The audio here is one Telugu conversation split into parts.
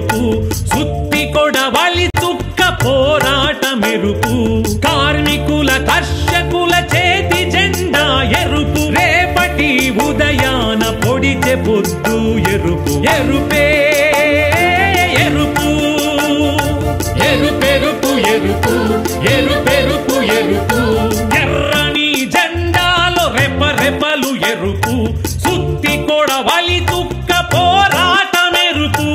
ఎరుపు సుత్తి కొడవలి తుక్క పోరాటమెరుపు కార్మికుల కర్షకుల చేతి జెండా ఎరుపు రేపటి ఉదయాన పొడిచె పొద్దు ఎరుపు ఎరుపే ఎరుపు ఎరుపెరుపు ఎరుపు ఎరుపెరుపు ఎరుపు ఎర్రని జెండాలో రెపరెపలు ఎరుపు సుత్తి కొడవలి తుక్క పోరాటమెరుపు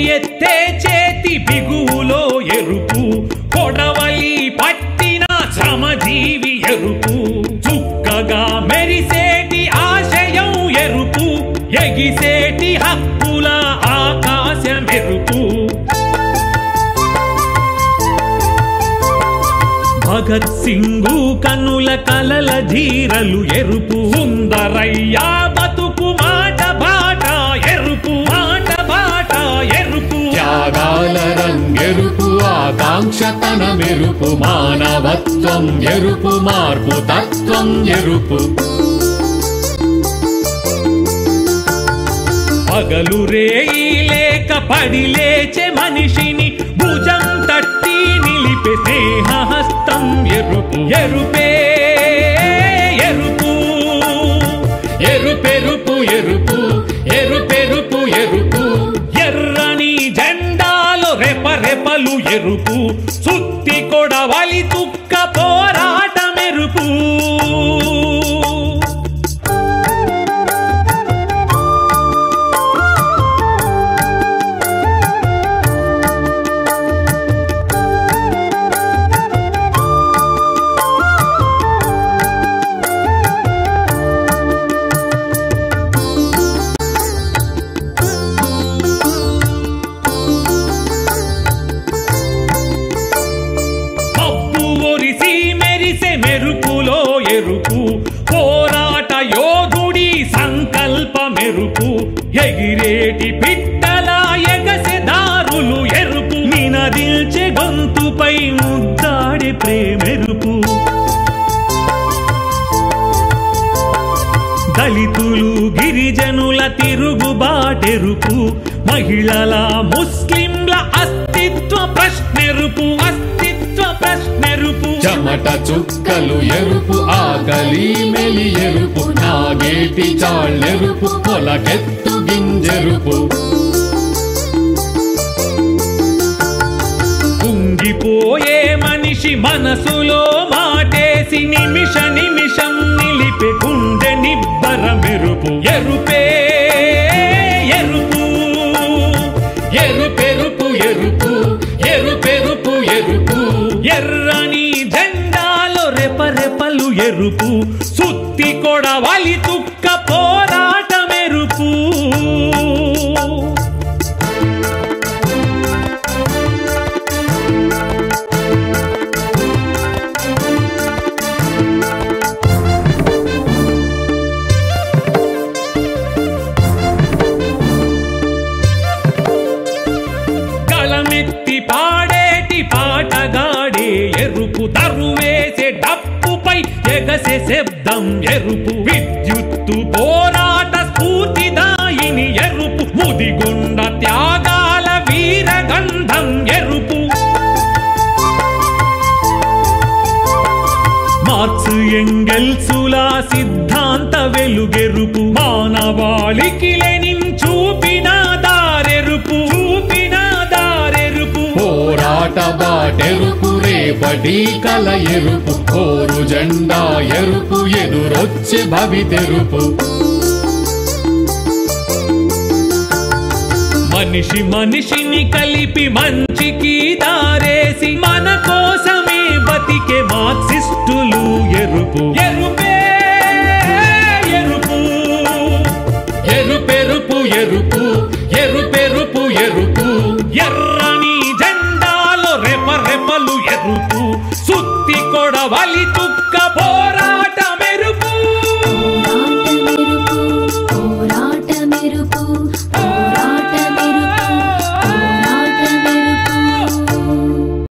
ఎత్తే చేతి బిగువులో ఎరుపు కొడవలి పట్టిన శ్రమజీవి ఎరుపు చుక్కగా మెరిసేటి ఆశయం ఎరుపు ఎగిసేటి హక్కుల ఆకాశం ఎరుపు భగత్ సింగు కనుల కలల ధీరలు ఎరుపు సుందరయ్య బతుకు మాట బాట ఎరుపు మాట బాట ఎరుపు త్యాగాల రంగెరుపు ఆకాంక్షతన మెరుపు మానవత్వం ఎరుపు మార్పు తత్వం ఎరుపు పగలు రేయి లేక పడి లేచే మనిషిని భుజం తట్టి నిలిపే స్నేహహస్తం ఎరుపు ఎరుపే ఎరుపు ఎరుపెరుపు ఎరుపు ఎరుపెరుపు ఎరుపు ఎర్రని జెండాలో రెపరెపలు ఎరుపు సుత్తి కొడవలి తుక్క పోరాటమెరుపు మెరుపులో ఎరుపు పోరాట యోధుడి సంకల్ప మెరుపు ఎగిరేటి పిట్టల ఎగసెదారులు ఎరుపు నినదిల్చే గొంతుపై ముద్దాడి ప్రేమెరుపు దళితులు గిరిజనుల తిరుగుబాటెరుపు మహిళల ముస్లింల అస్తిత్వ ప్రశ్నెరుపు అస్తిత్వ ప్రశ్నెరుపు చెమట చుక్కలు ఎరుపు ఆకలి మెలి ఎరుపు నాగేటి చాళ్ళెరుపు పొలకెత్తు గింజెరుపు కుంగిపోయే మనిషి మనసులో మాటేసి నిమిష నిమిషం నిలిపే గుండె నిబ్బర మెరుపు ఎరుపే ఎరుపు ఎరుపెరుపు ఎరుపు ఎరుపెరుపు ఎరుపు ఎర్రని జెండాలో రెపరెపలు ఎరుపు సుత్తి కొడవలి తుక్క పోరాటమెరుపు గళమెత్తి పాడేటి పాటగాడే ఎరుపు తరువేసే డప్పుపై ఎగసే శబ్దం ఎరుపు విద్యుత్తు పోరాట స్ఫూర్తిదాయిని ఎరుపు ముదిగుండ త్యాగాల వీరగంధం ఎరుపు మార్క్స్ ఎంగెల్సుల సిద్ధాంత వెలుగెరుపు మానవాళికి లెనిన్ చూపిన దారెరుపు చూపిన దారెరుపు పోరాట బాటెరుపు రేపటి కల ఎరుపు కోరు జెండా ఎరుపు ఎదురొచ్చే భవితెరుపు మనిషి మనిషిని కలిపి మంచికి దారేసి మన కోసమే బతికే మార్క్సిస్టులు ఎరుపు ఎరుపే